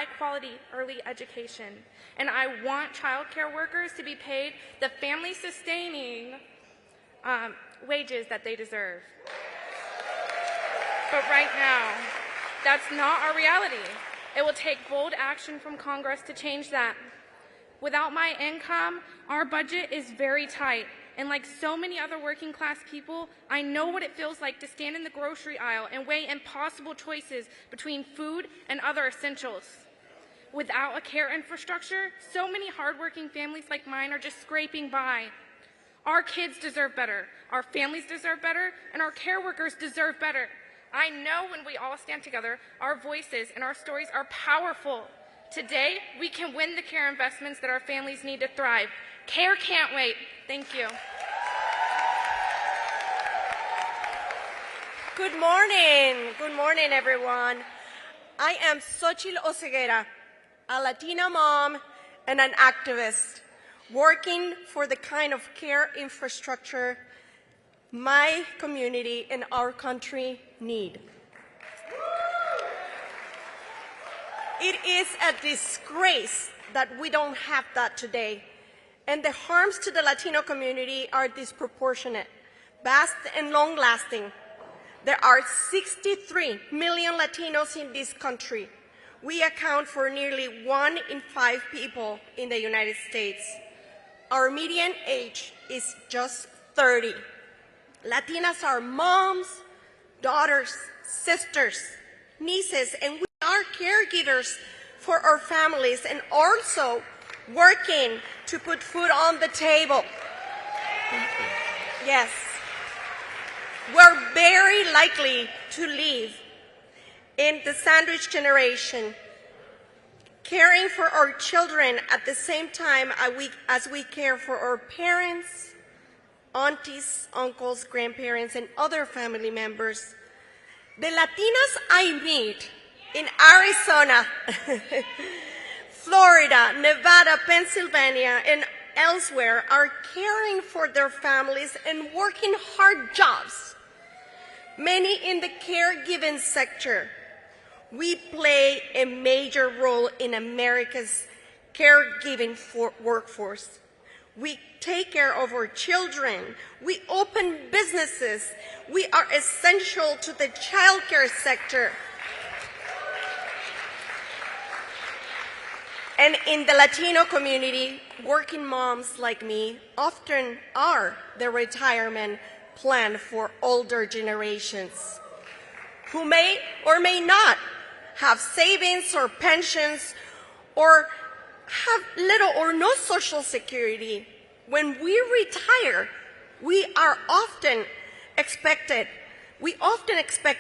high-quality early education. And I want child care workers to be paid the family-sustaining wages that they deserve. But right now, that's not our reality. It will take bold action from Congress to change that. Without my income, our budget is very tight. And like so many other working class people, I know what it feels like to stand in the grocery aisle and weigh impossible choices between food and other essentials. Without a care infrastructure, so many hardworking families like mine are just scraping by. Our kids deserve better, our families deserve better, and our care workers deserve better. I know when we all stand together, our voices and our stories are powerful. Today, we can win the care investments that our families need to thrive. Care can't wait. Thank you. Good morning. Good morning, everyone. I am Xochitl Oseguera, a Latina mom and an activist working for the kind of care infrastructure my community and our country need. It is a disgrace that we don't have that today, and the harms to the Latino community are disproportionate, vast, and long-lasting. There are 63 million Latinos in this country. We account for nearly 1 in 5 people in the United States. Our median age is just 30. Latinas are moms, daughters, sisters, nieces, and we are caregivers for our families and also working to put food on the table. Yes. We're very likely to live in the sandwich generation, caring for our children at the same time as we care for our parents, aunties, uncles, grandparents, and other family members. The Latinas I meet in Arizona, Florida, Nevada, Pennsylvania, and elsewhere are caring for their families and working hard jobs. Many in the caregiving sector. We play a major role in America's caregiving workforce. We take care of our children. We open businesses. We are essential to the childcare sector. And in the Latino community, working moms like me often are the retirement plan for older generations who may or may not have savings or pensions or have little or no Social Security. When we retire, we often expect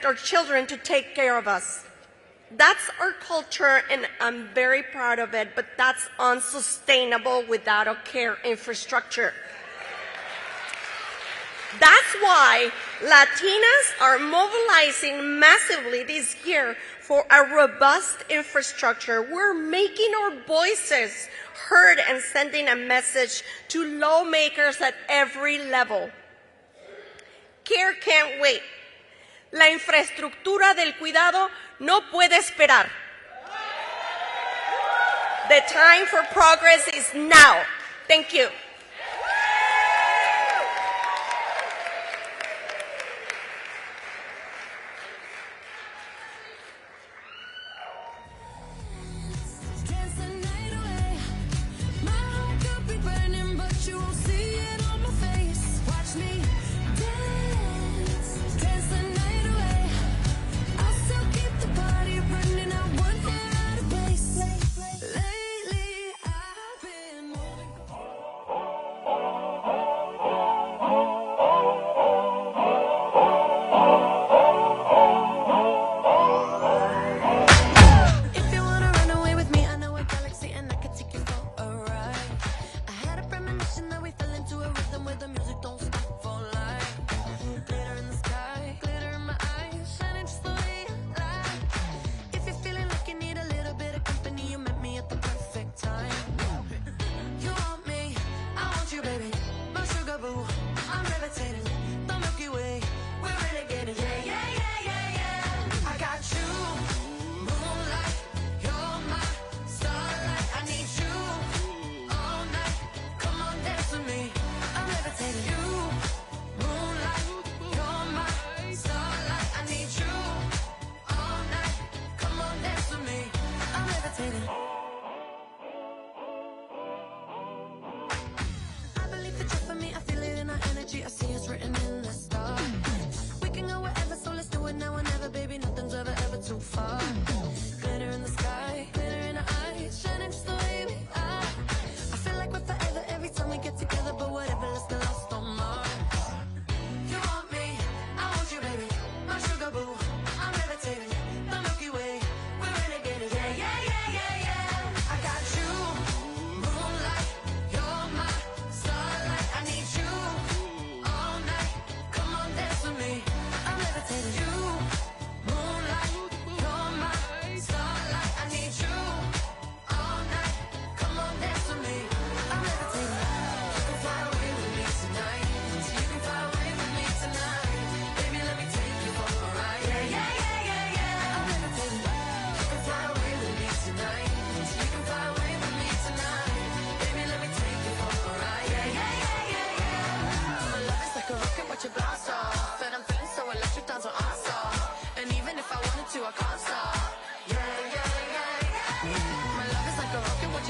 our children to take care of us. That's our culture, and I'm very proud of it, but that's unsustainable without a care infrastructure. That's why Latinas are mobilizing massively this year for a robust infrastructure. We're making our voices heard and sending a message to lawmakers at every level. Care can't wait. La infraestructura del cuidado no puede esperar. The time for progress is now. Thank you.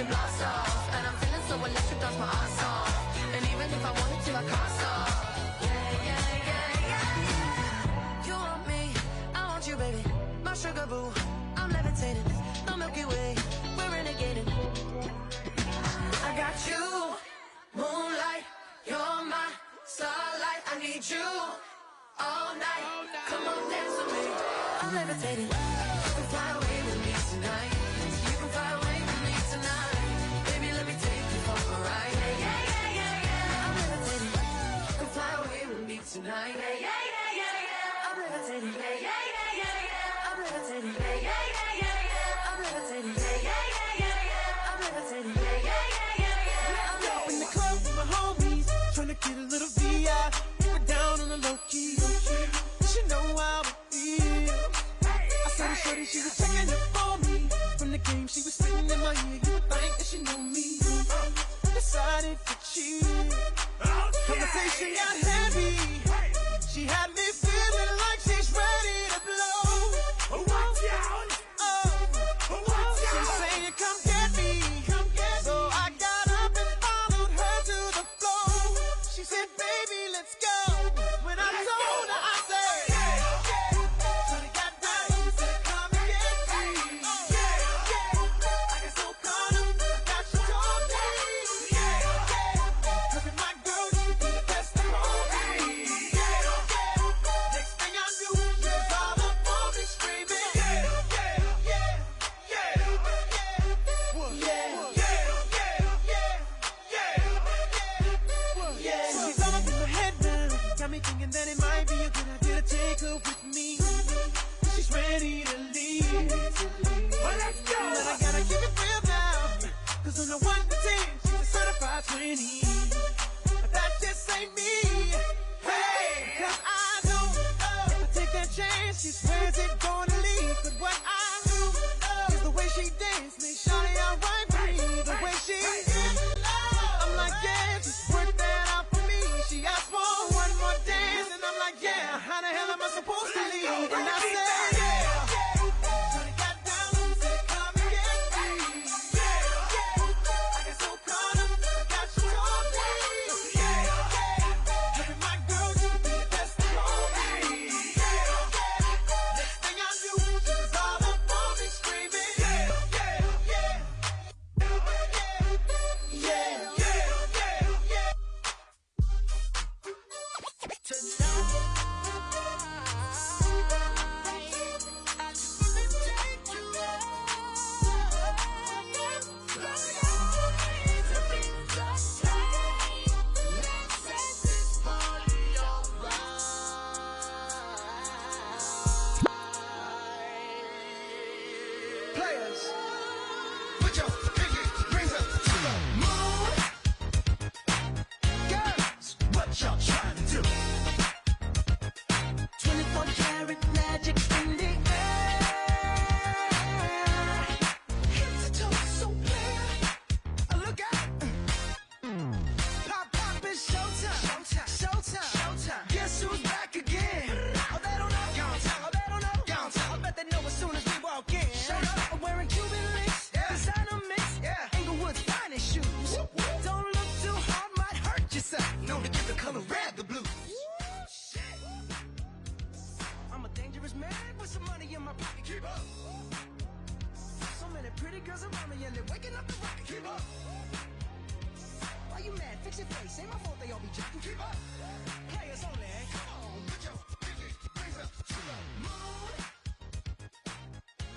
you blast off. And I'm feeling so electric, that's my ass off. And even if I wanted to, I can't stop. Yeah, yeah, yeah, yeah. You want me, I want you, baby. My sugar boo, I'm levitating. The Milky Way, we're renegading. I got you, moonlight, you're my starlight. I need you all night. Come on, dance with me. I'm levitating. You can fly away with me tonight. You can fly away with me tonight. Baby, let me take you for a ride. Yeah, yeah, yeah, yeah, yeah. I'm levitating. You can fly away with me tonight. Yeah, yeah, yeah, yeah, yeah. I'm levitating. Yeah, yeah, yeah, yeah, yeah. I'm levitating. Yeah, yeah, yeah, yeah, yeah. I'm levitating. Yeah, yeah, yeah, yeah, yeah. I'm levitating. Yeah, yeah, yeah, yeah, yeah. I'm up in the club with my homies, tryna get a little VI. We're down on the low key. She know how it feel. I saw the shorty, she was checking up for me. From the game, she was spitting in my ear. You would think that she knew me. Decided to cheat. Conversation got heavy. She had me feeling like she's ready to blow. Watch out! She's saying, come get me. So I got up and followed her to the floor. She said, baby, let's go. When I told her, I said, shorty got down, said, come and get me. I got so caught up, that she told me. Cause my girl, you be the best of all me. Next thing I knew, she was all up on me screaming. She's all up in my head now. Got me thinking that it might be a good idea to take her with me. She's ready to leave. Well, let's go. But I gotta keep it real now. Cause on the 1 to 10, she's a certified 20. But that just ain't me. Hey, cause I don't know. If I take that chance, she swears it's gonna leave. But what I do is the way she dance makes shawty alright for me. The way she I'm like, yeah, just work that out for me. She asked for one more dance, and I'm like, yeah, how the hell am I supposed to leave? And I said, yeah. Shorty got down and said, come and get me. I got so caught up, got you told me. Having my girl, you be the best of all me. Next thing I knew, she was all up on me screaming. Players, put your pinky rings up to the moon. Girls, what y'all trying to do? 24 karat magic in the air. Head to toe so clear. Look out. Pop, pop, it's showtime. Showtime. Guess who's back again? Oh, they don't know. I bet they know as soon as we walk in. Shut up. I'm wearing Cuban links. Designer mix. Inglewood's finest shoes. Don't look too hard, might hurt yourself. Known to give the color red the blues. I'm a dangerous man with some money in my pocket. Keep up. So many pretty girls around me and they're waking up the rocket. Keep up. Why you mad? Fix your face. Ain't my fault they all be jacking. Keep up. Players only. Come on, put your pinky rings up to the moon.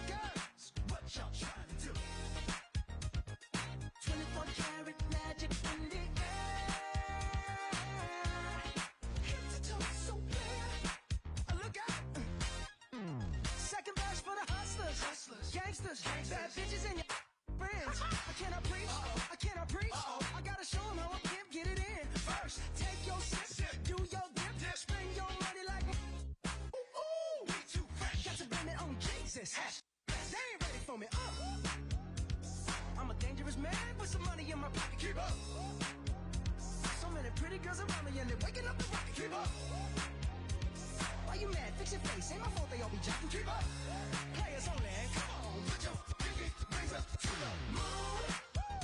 Girls, what y'all trying to do? 24 karat magic in the air. Head to toe so clear. Look out. Second verse for the hustlers. Gangsters. Bad bitches and your friends. I cannot preach. I gotta show them how I can get it in. First, take your sip, do your dip, spend your money like ooh, we too fresh. Got to blame it on Jesus. They ain't ready for me. I'm a dangerous man with some money in my pocket. Keep up. So many pretty girls around me and they're waking up the rocket. Keep up. Why you mad? Fix your face. Ain't my fault they all be jacking. Keep up. Players only. Come on, put your pinky rings up to the moon.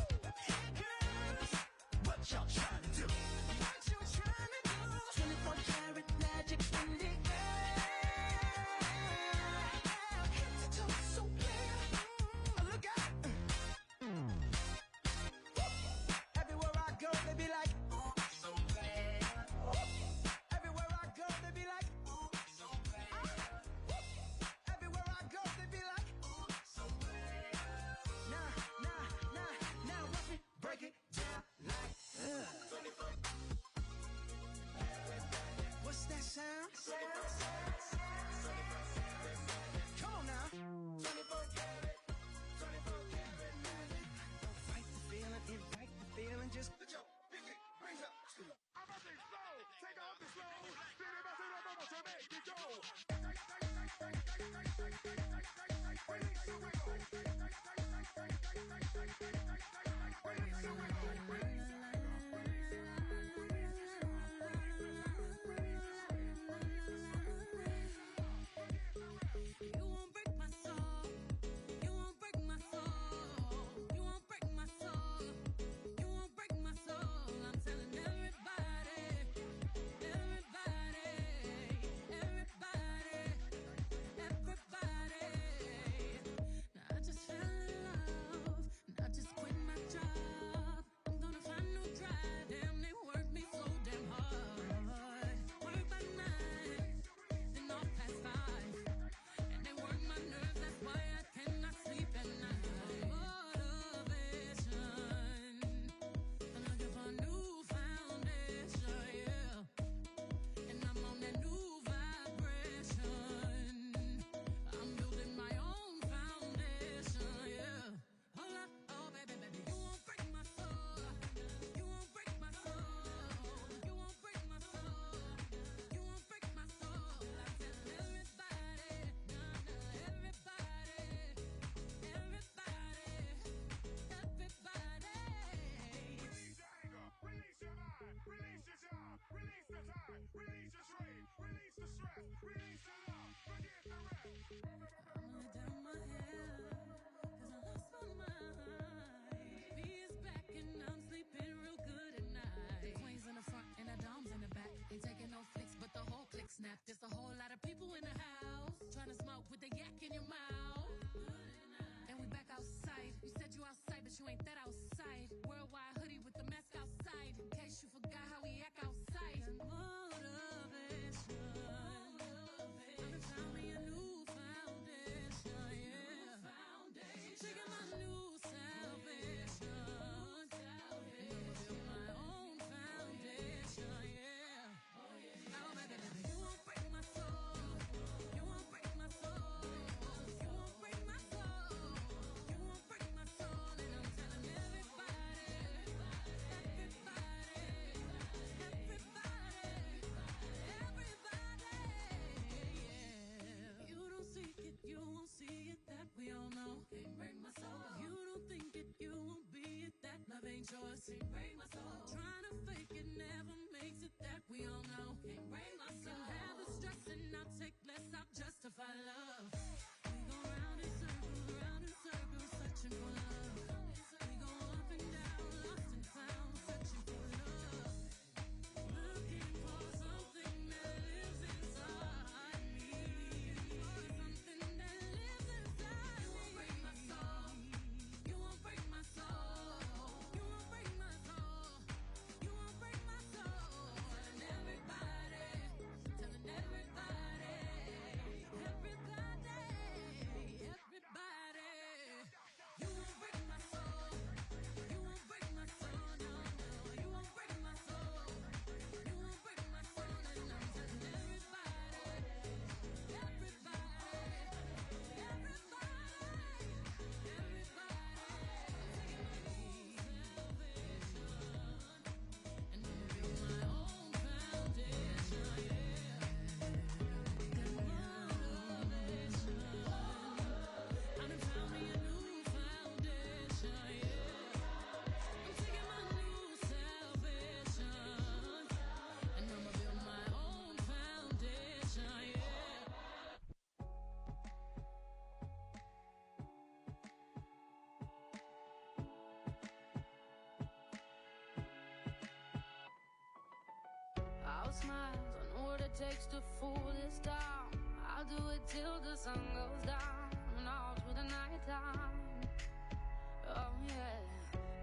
smiles. I know what it takes to fool this town. I'll do it till the sun goes down and all through the night time.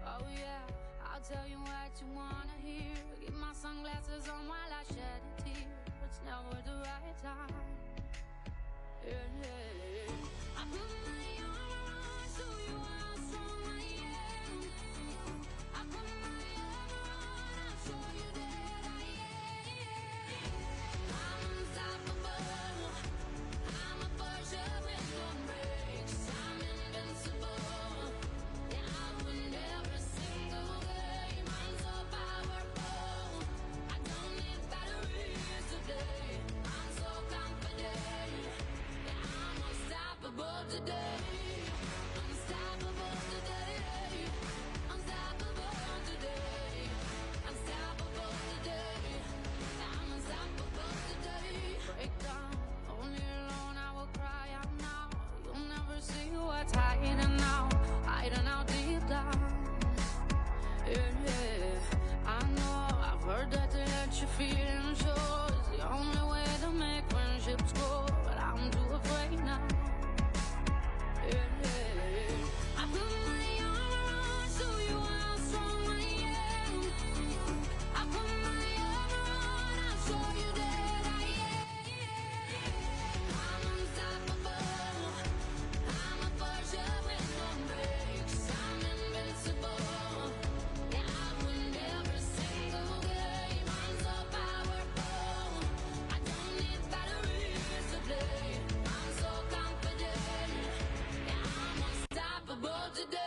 Oh yeah, I'll tell you what you wanna hear. Keep my sunglasses on while I shed a tear. It's never the right time. Yeah. I put my armor on, show you how strong I am. I put my armor on, I'll show you that I am. I'm unstoppable. I'm a force with no brakes. I'm invincible. Yeah, I win every single game. I'm so powerful. I don't need batteries today. I'm so confident. Yeah, I'm unstoppable today. Unstoppable today. Unstoppable today. Unstoppable today. I'm unstoppable today. Break down, only alone I will cry out now. You'll never see what's hiding out deep down. Yeah, I know, I've heard that to let you feel unsure is the only way to make friendships grow, but I'm too afraid now. Yeah, I put my armor on, show you how strong I am. I put my armor on, I'll show you that I am. I'm unstoppable. I'm a force with no brakes. I'm invincible. Yeah, I win every single game. I'm so powerful. I don't need batteries to play. I'm so confident. Yeah, I'm unstoppable today.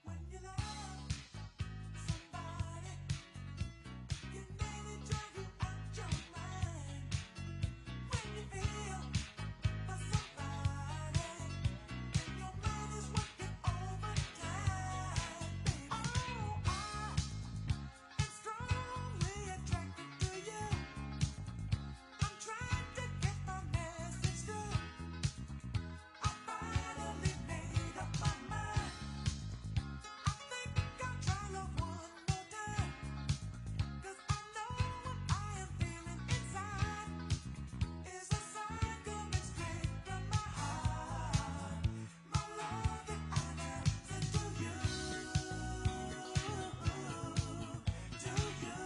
When you love somebody, you made it drive you out your mind. When you feel for somebody, and your mind is working overtime. Oh, I am strongly attracted to you. I'm trying to get my message through. I finally made up my mind. I think I'll try love one more time. 'Cause I know what I am feeling inside is a sign coming straight from my heart. My love that I now send to you, to you.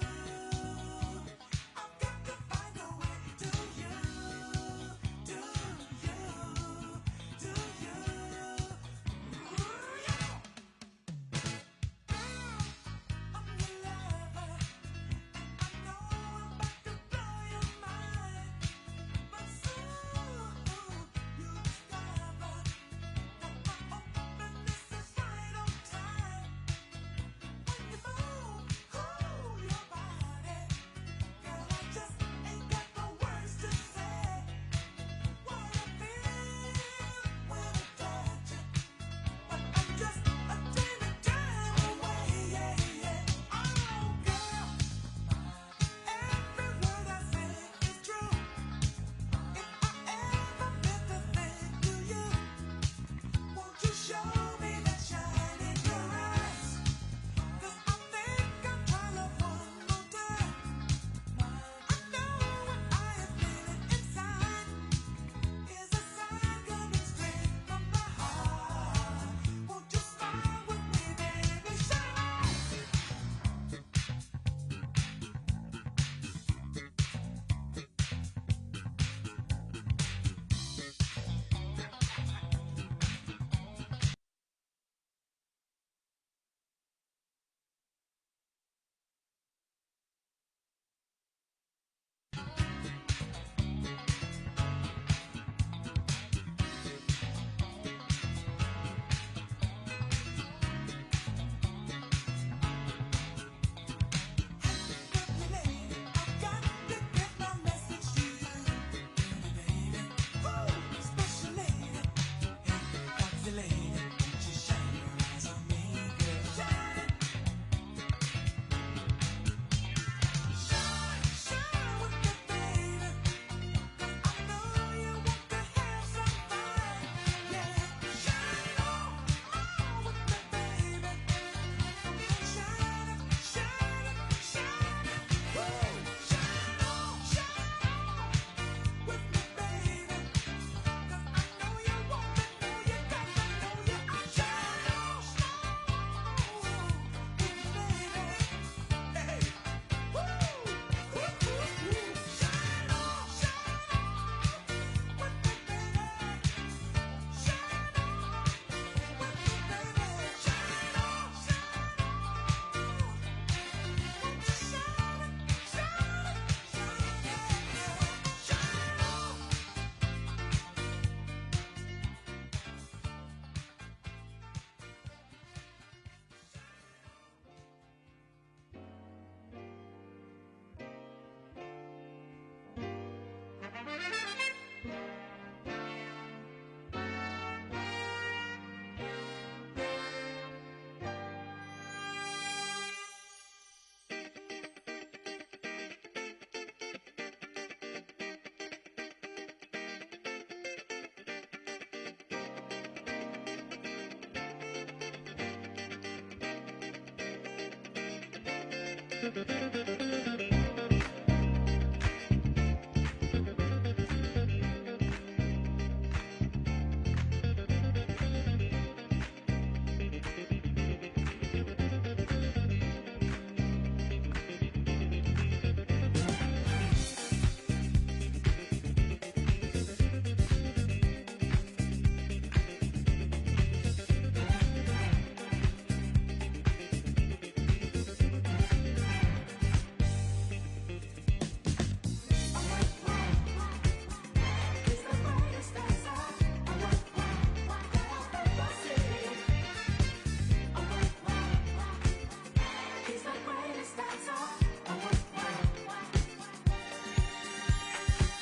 I've got to find a way to you, to you, to you. Ooh, yeah. I'm your lover, and I know I'm about to blow your mind. But soon you'll discover that my openness is right on time. When you move, your body, girl, I just ain't got no words to say. What I feel when I touch you, but I'm just a dreaming time away. Yeah, yeah. Oh, girl, every word I say is true. If I ever meant to think to you, won't you show me that shine in your eyes? 'Cause I think I'll try love one more time. I know what I am feeling inside is a sign coming straight from my heart. Won't you smile with me, baby? Shine.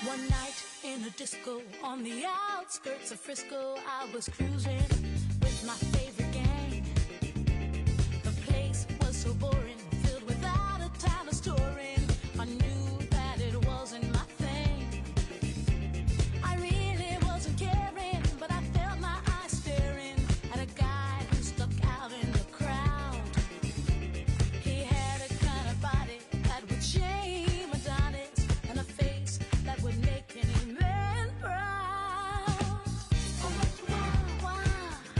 One night in a disco on the outskirts of Frisco, I was cruising with my favorite gang. The place was so boring, filled without a time of storing. I knew that it wasn't my thing. I really wasn't caring, but I felt my eyes staring at a guy who stuck out in the crowd. He had a kind of body that would shame Adonis, and a face that would make any man proud. Oh, wow, wow.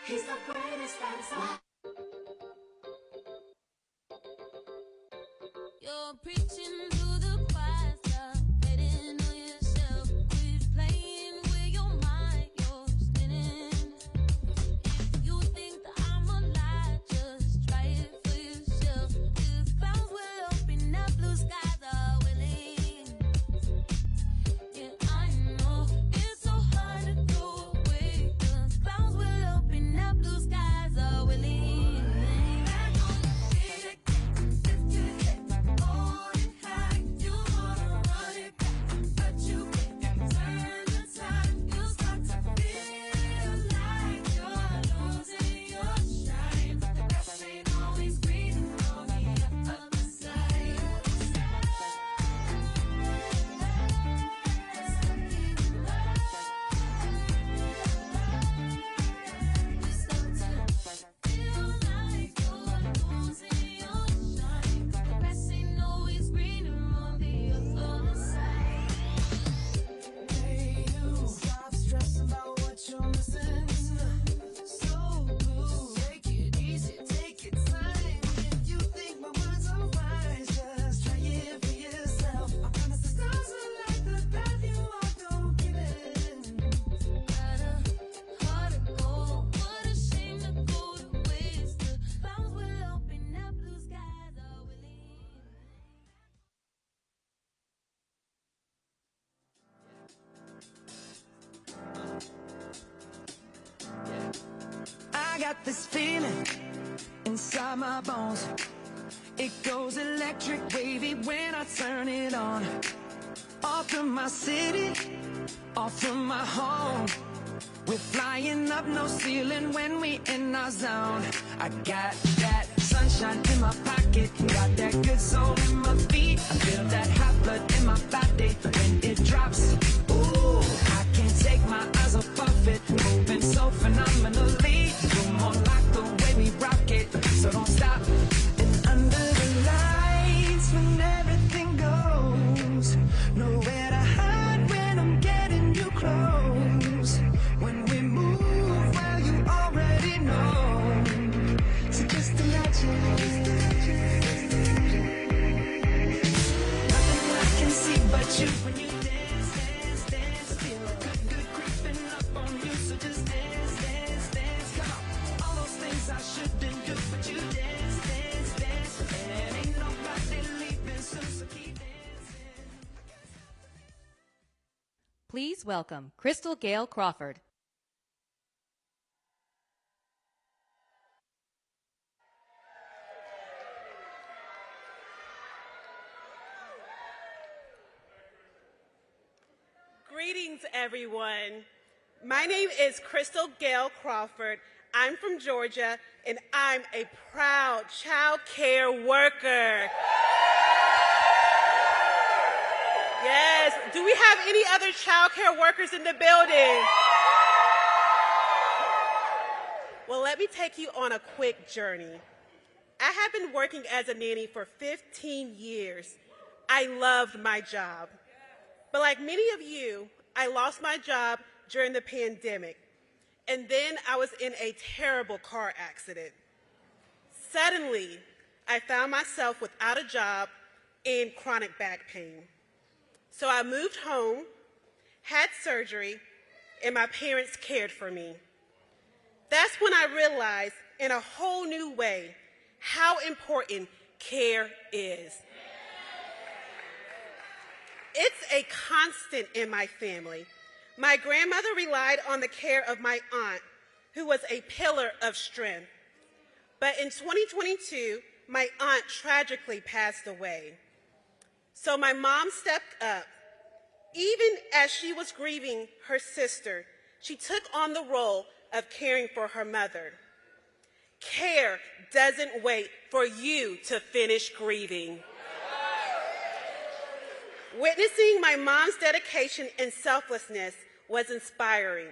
He's the greatest dancer. You're preaching to the choir, stop betting on yourself. Quit playing with your mind, you're spinning. If you think that I'm a lie, just try it for yourself. The clouds will open up, blue skies are willing. Yeah, I know it's so hard to go away. The clouds will open up, blue skies are willing. I got this feeling inside my bones. It goes electric wavy when I turn it on. Off from my city, off from my home. We're flying up, no ceiling when we in our zone. I got that sunshine in my pocket, got that good soul in my feet. I feel that hot blood in my body when it drops. Ooh, I can't take my eyes off of it, moving so phenomenally. You're more like the way we rock it, so don't stop. And under the lights when everything goes, nowhere to hide when I'm getting you close. When we move, well, you already know. So just imagine. Nothing I can see but you when you dance, dance, dance. Feel good creeping up on you. So just dance, dance, dance. Come on. All those things I shouldn't do, but you dance, dance, dance. And ain't nobody leaving soon, so keep dancing. Please welcome Crystal Gayle Crawford. Greetings, everyone. My name is Crystal Gayle Crawford. I'm from Georgia, and I'm a proud child care worker. Yes. Do we have any other child care workers in the building? Well, let me take you on a quick journey. I have been working as a nanny for 15 years. I loved my job. But like many of you, I lost my job during the pandemic. And then I was in a terrible car accident. Suddenly, I found myself without a job and chronic back pain. So I moved home, had surgery, and my parents cared for me. That's when I realized in a whole new way how important care is. It's a constant in my family. My grandmother relied on the care of my aunt, who was a pillar of strength. But in 2022, my aunt tragically passed away. So my mom stepped up. Even as she was grieving her sister, she took on the role of caring for her mother. Care doesn't wait for you to finish grieving. Witnessing my mom's dedication and selflessness was inspiring.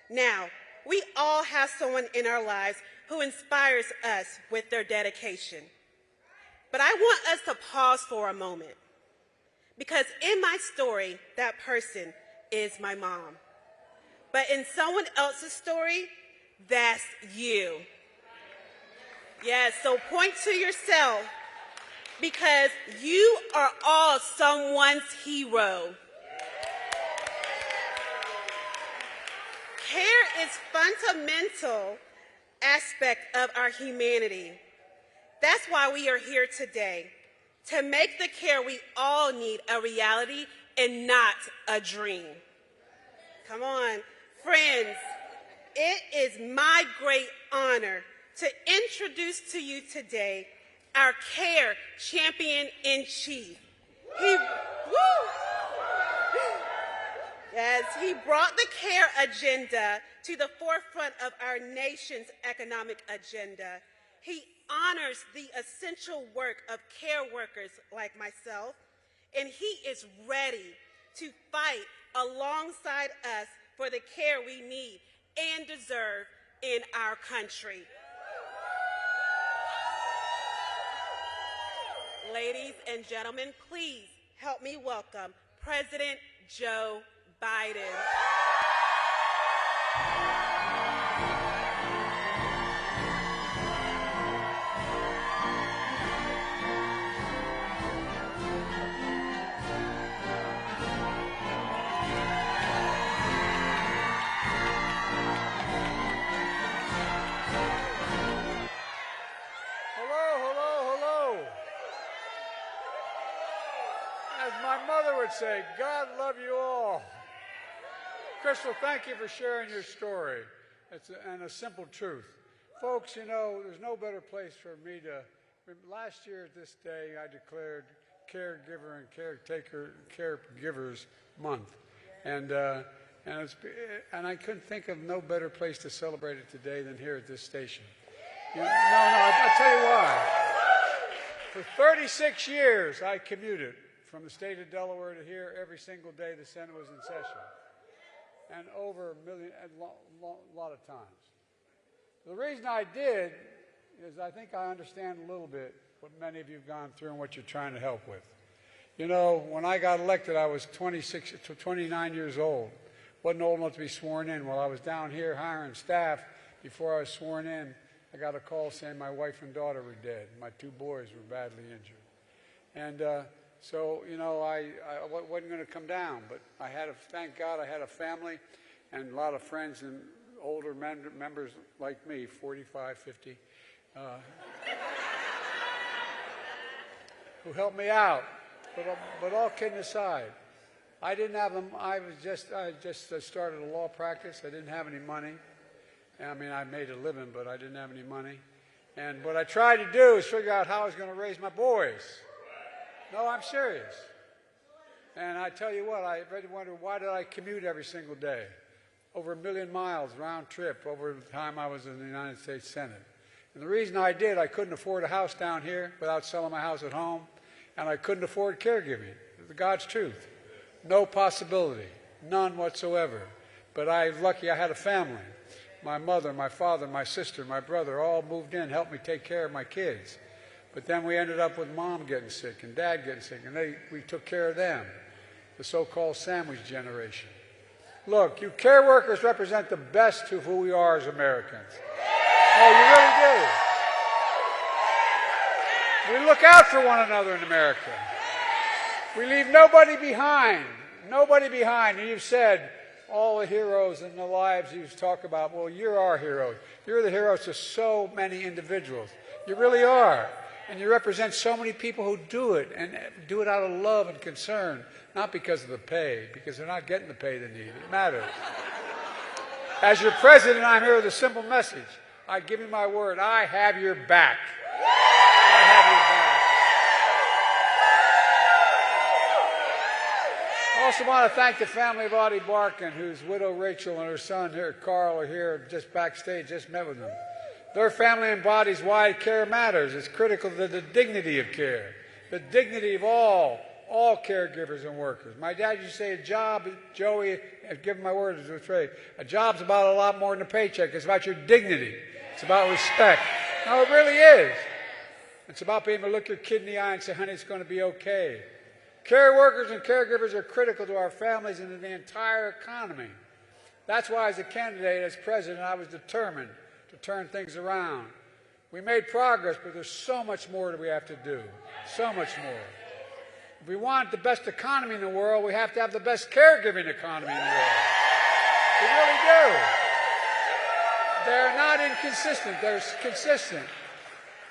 Now, we all have someone in our lives who inspires us with their dedication. But I want us to pause for a moment, because in my story, that person is my mom. But in someone else's story, that's you. Yes, so point to yourself because you are all someone's hero. Care is fundamental aspect of our humanity. That's why we are here today, to make the care we all need a reality and not a dream. Come on, friends, it is my great honor to introduce to you today our Care Champion-in-Chief. Yes, he brought the care agenda to the forefront of our nation's economic agenda. He honors the essential work of care workers like myself, and he is ready to fight alongside us for the care we need and deserve in our country. Ladies and gentlemen, please help me welcome President Joe Biden. As my mother would say, God love you all. Crystal, thank you for sharing your story. And a simple truth. Folks, you know, there's no better place for me to... Last year at this day, I declared Caregiver and Caregivers Month. And I couldn't think of no better place to celebrate it today than here at this station. I'll tell you why. For 36 years, I commuted from the state of Delaware to here every single day the Senate was in session. And over a lot of times. The reason I did is I think I understand a little bit what many of you have gone through and what you're trying to help with. You know, when I got elected, I was 29 years old. Wasn't old enough to be sworn in. While I was down here hiring staff, before I was sworn in, I got a call saying my wife and daughter were dead. My 2 boys were badly injured. And so, you know, I wasn't going to come down, but thank God I had a family and a lot of friends and older members like me, 45, 50, who helped me out. But all kidding aside, I didn't have them. I just started a law practice. I didn't have any money. I mean, I made a living, but I didn't have any money. And what I tried to do is figure out how I was going to raise my boys. No, I'm serious. And I tell you what, I really wonder, why did I commute every single day? Over 1 million miles round trip over the time I was in the United States Senate. And the reason I did, I couldn't afford a house down here without selling my house at home, and I couldn't afford caregiving. The God's truth. No possibility. None whatsoever. But I'm lucky I had a family. My mother, my father, my sister, my brother all moved in, helped me take care of my kids. But then we ended up with Mom getting sick and Dad getting sick, and we took care of them, the so-called sandwich generation. Look, you care workers represent the best of who we are as Americans. Oh, you really do. We look out for one another in America. We leave nobody behind. Nobody behind. And you've said all the heroes and the lives you talk about, well, you're our heroes. You're the heroes to so many individuals. You really are. And you represent so many people who do it, and do it out of love and concern, not because of the pay, because they're not getting the pay they need. It matters. As your president, I'm here with a simple message. I give you my word. I have your back. I have your back. I also want to thank the family of Audie Barkin, whose widow Rachel and her son here, Carl, are here just backstage. Just met with them. Their family embodies why care matters. It's critical to the dignity of care, the dignity of all caregivers and workers. My dad used to say a job, Joey, give him my word as a trade, a job's about a lot more than a paycheck. It's about your dignity. It's about respect. No, it really is. It's about being able to look your kid in the eye and say, honey, it's going to be okay. Care workers and caregivers are critical to our families and to the entire economy. That's why as a candidate, as president, I was determined to turn things around. We made progress, but there's so much more that we have to do. So much more. If we want the best economy in the world, we have to have the best caregiving economy in the world. We really do. They're not inconsistent. They're consistent.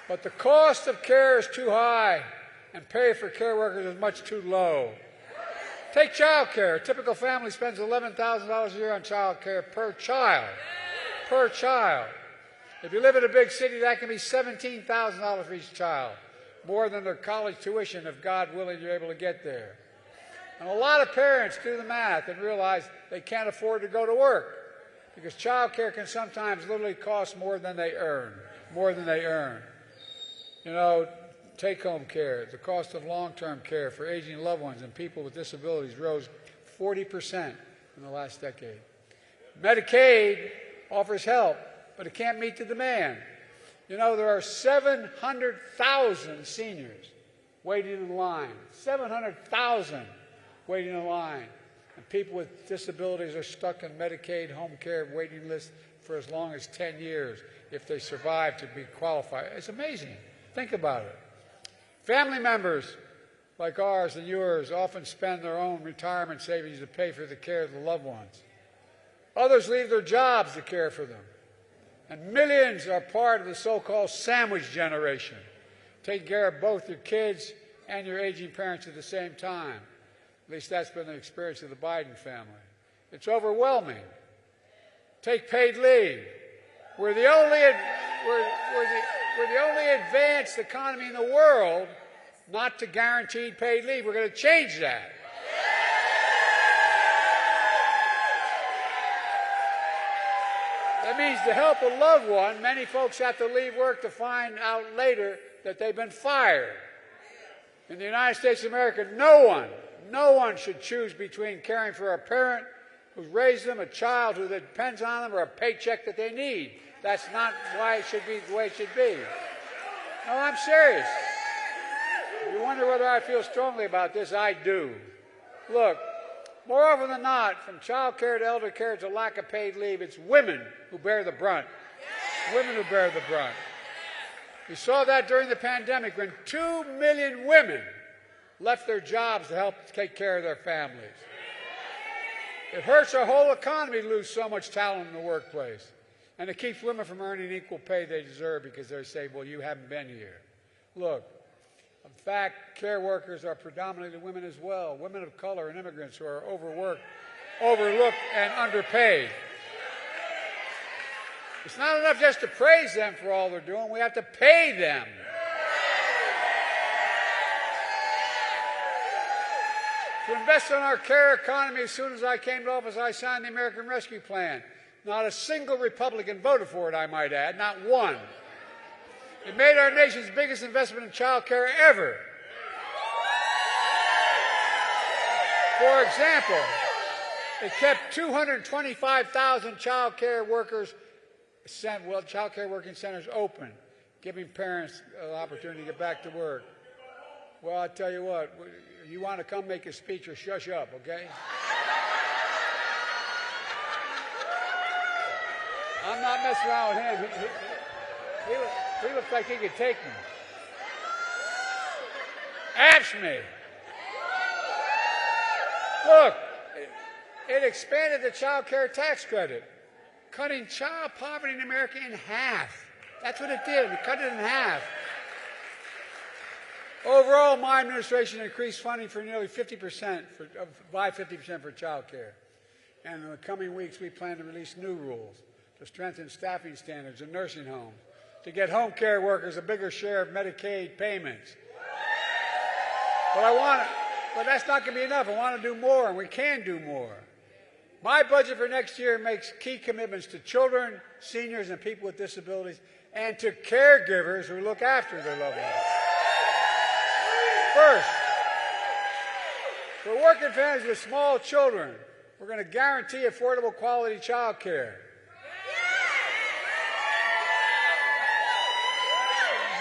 But the cost of care is too high, and pay for care workers is much too low. Take child care. A typical family spends $11,000 a year on child care per child. Per child. If you live in a big city, that can be $17,000 for each child. More than their college tuition, if God willing, you're able to get there. And a lot of parents do the math and realize they can't afford to go to work because child care can sometimes literally cost more than they earn. More than they earn. You know, take-home care, the cost of long-term care for aging loved ones and people with disabilities rose 40% in the last decade. Medicaid offers help, but it can't meet the demand. You know, there are 700,000 seniors waiting in line. 700,000 waiting in line. And people with disabilities are stuck in Medicaid home care waiting lists for as long as 10 years if they survive to be qualified. It's amazing. Think about it. Family members like ours and yours often spend their own retirement savings to pay for the care of the loved ones. Others leave their jobs to care for them. And millions are part of the so-called sandwich generation, taking care of both your kids and your aging parents at the same time. At least that's been the experience of the Biden family. It's overwhelming. Take paid leave. We're the only advanced economy in the world not to guaranteed paid leave. We're going to change that. That means to help a loved one, many folks have to leave work to find out later that they've been fired. In the United States of America, no one should choose between caring for a parent who's raised them, a child who depends on them, or a paycheck that they need. That's not why it should be the way it should be. No, I'm serious. You wonder whether I feel strongly about this? I do. Look, more often than not, from child care to elder care to lack of paid leave, it's women who bear the brunt. Women who bear the brunt. We saw that during the pandemic when 2 million women left their jobs to help take care of their families. It hurts our whole economy to lose so much talent in the workplace. And it keeps women from earning equal pay they deserve because they say, well, you haven't been here. Look, in fact, care workers are predominantly women as well, women of color and immigrants who are overworked, overlooked, and underpaid. It's not enough just to praise them for all they're doing. We have to pay them. To invest in our care economy, as soon as I came to office, I signed the American Rescue Plan. Not a single Republican voted for it, I might add, not one. It made our nation's biggest investment in child care ever. For example, it kept 225,000 child care working centers open, giving parents an opportunity to get back to work. Well, I tell you what, you want to come make a speech or shush up, okay? I'm not messing around with him. He looks like he could take me. Ask me. Look, it expanded the child care tax credit, cutting child poverty in America in half. That's what it did. It cut it in half. Overall, my administration increased funding for nearly 50%, by 50% for child care. And in the coming weeks, we plan to release new rules to strengthen staffing standards in nursing homes, to get home care workers a bigger share of Medicaid payments. But that's not going to be enough. I want to do more, and we can do more. My budget for next year makes key commitments to children, seniors, and people with disabilities, and to caregivers who look after their loved ones. First, for working families with small children, we're going to guarantee affordable quality child care.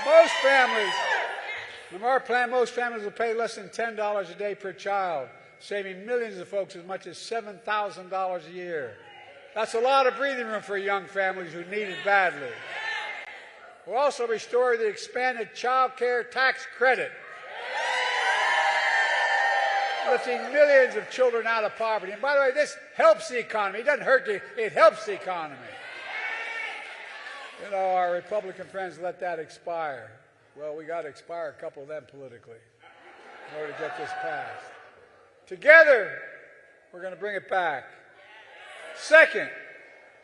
Most families, from our plan, most families will pay less than $10 a day per child, saving millions of folks as much as $7,000 a year. That's a lot of breathing room for young families who need it badly. We'll also restore the expanded child care tax credit, lifting millions of children out of poverty. And by the way, this helps the economy. It doesn't hurt you, it helps the economy. You know, our Republican friends let that expire. Well, we got to expire a couple of them politically in order to get this passed. Together, we're going to bring it back. Second,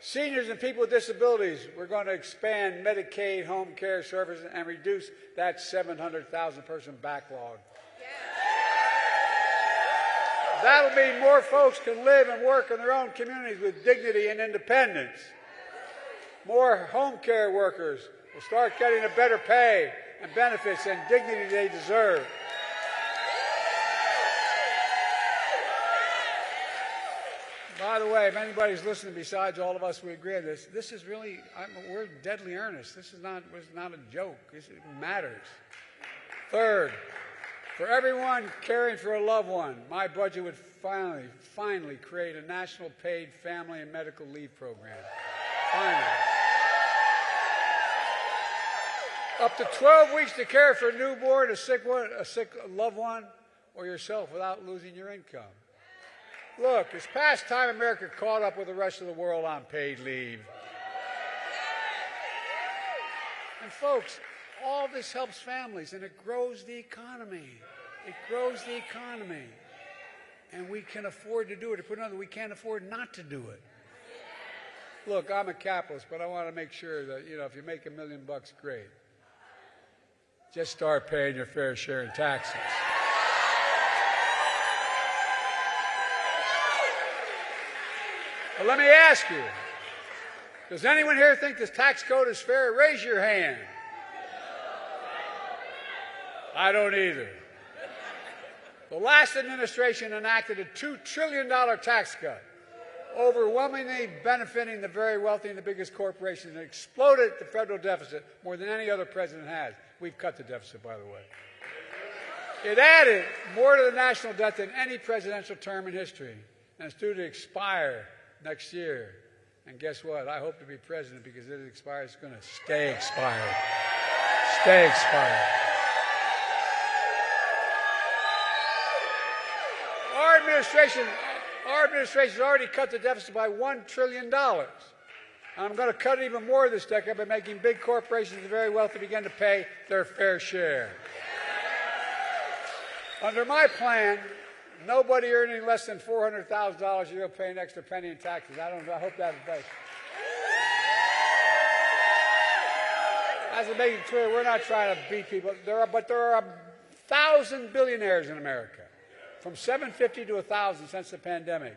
seniors and people with disabilities, we're going to expand Medicaid home care services and reduce that 700,000 person backlog. That'll mean more folks can live and work in their own communities with dignity and independence. More home care workers will start getting a better pay and benefits and dignity they deserve. By the way, if anybody's listening besides all of us, we agree on this. This is really, we're deadly earnest. This is not a joke. It matters. Third, for everyone caring for a loved one, my budget would finally create a national paid family and medical leave program. Finally. Up to 12 weeks to care for a newborn, a sick loved one, or yourself without losing your income. Look, it's past time America caught up with the rest of the world on paid leave. And folks, all this helps families and it grows the economy. It grows the economy. And we can afford to do it. To put it another, we can't afford not to do it. Look, I'm a capitalist, but I want to make sure that, you know, if you make $1 million, great. Just start paying your fair share in taxes. But let me ask you, does anyone here think this tax code is fair? Raise your hand. I don't either. The last administration enacted a $2 trillion tax cut, overwhelmingly benefiting the very wealthy and the biggest corporations, and exploded the federal deficit more than any other president has. We've cut the deficit, by the way. It added more to the national debt than any presidential term in history, and it's due to expire next year. And guess what? I hope to be president because it expires. It's going to stay expired. Stay expired. Our administration has already cut the deficit by $1 trillion. I'm going to cut even more this decade by making big corporations and the very wealthy begin to pay their fair share. Under my plan, nobody earning less than $400,000 a year will pay an extra penny in taxes. I hope that's the best. As I make it clear, we're not trying to beat people. There are 1,000 billionaires in America, from 750 to 1,000 since the pandemic.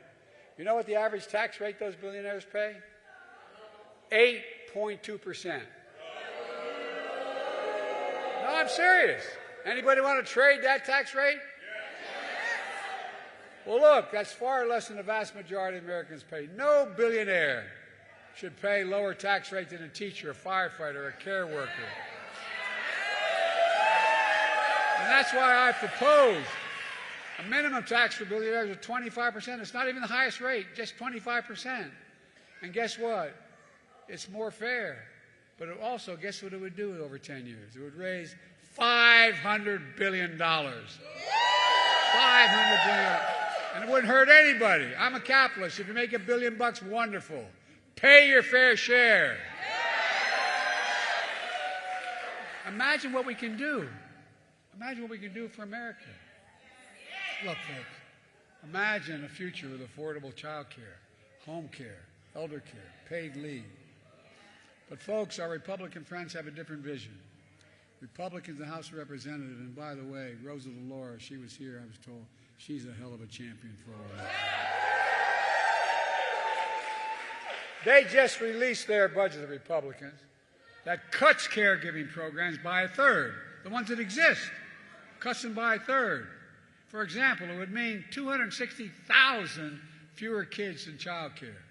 You know what the average tax rate those billionaires pay? 8.2%. No, I'm serious. Anybody want to trade that tax rate? Well, look, that's far less than the vast majority of Americans pay. No billionaire should pay lower tax rate than a teacher, a firefighter, a care worker. And that's why I propose a minimum tax for billionaires of 25%. It's not even the highest rate, just 25%. And guess what? It's more fair. But it also, guess what it would do over 10 years? It would raise $500 billion. $500 billion. And it wouldn't hurt anybody. I'm a capitalist. If you make $1 billion, wonderful. Pay your fair share. Imagine what we can do. Imagine what we can do for America. Look, folks, imagine a future with affordable child care, home care, elder care, paid leave. But folks, our Republican friends have a different vision. Republicans in the House of Representatives, and by the way, Rosa DeLauro, she was here, I was told, she's a hell of a champion for all that. They just released their budget, the Republicans, that cuts caregiving programs by a third. The ones that exist, cuts them by a third. For example, it would mean 260,000 fewer kids in child care.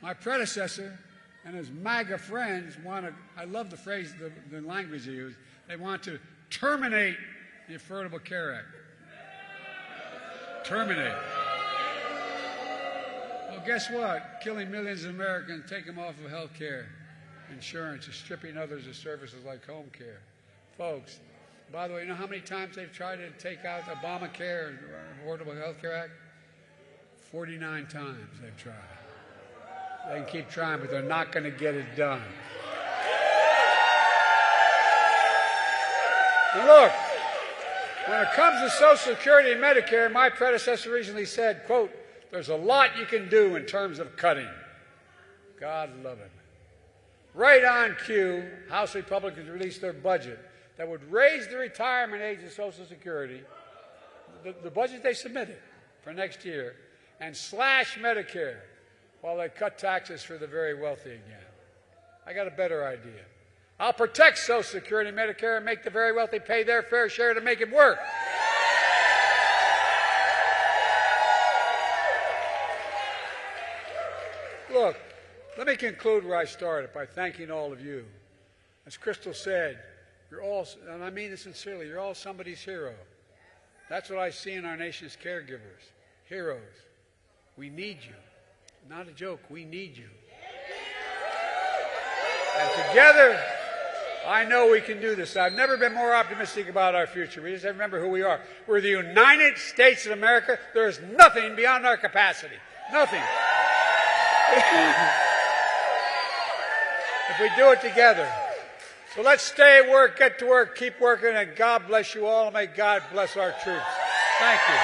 My predecessor and his MAGA friends want to, I love the phrase, the language they use, they want to terminate the Affordable Care Act. Terminate. Well, guess what? Killing millions of Americans, take them off of health care insurance, is stripping others of services like home care. Folks, by the way, you know how many times they've tried to take out Obamacare and Affordable Health Care Act? 49 times they've tried. They can keep trying, but they're not going to get it done. And look, when it comes to Social Security and Medicare, my predecessor recently said, quote, there's a lot you can do in terms of cutting. God love him. Right on cue, House Republicans released their budget that would raise the retirement age of Social Security, the budget they submitted for next year, and slash Medicare while they cut taxes for the very wealthy again. I got a better idea. I'll protect Social Security and Medicare and make the very wealthy pay their fair share to make it work. Look, let me conclude where I started by thanking all of you. As Crystal said, you're all, and I mean this sincerely, you're all somebody's hero. That's what I see in our nation's caregivers. Heroes. We need you. Not a joke, we need you. And together, I know we can do this. I've never been more optimistic about our future. We just have to remember who we are. We're the United States of America. There is nothing beyond our capacity. Nothing. If we do it together. So let's stay at work, get to work, keep working, and God bless you all, and may God bless our troops. Thank you.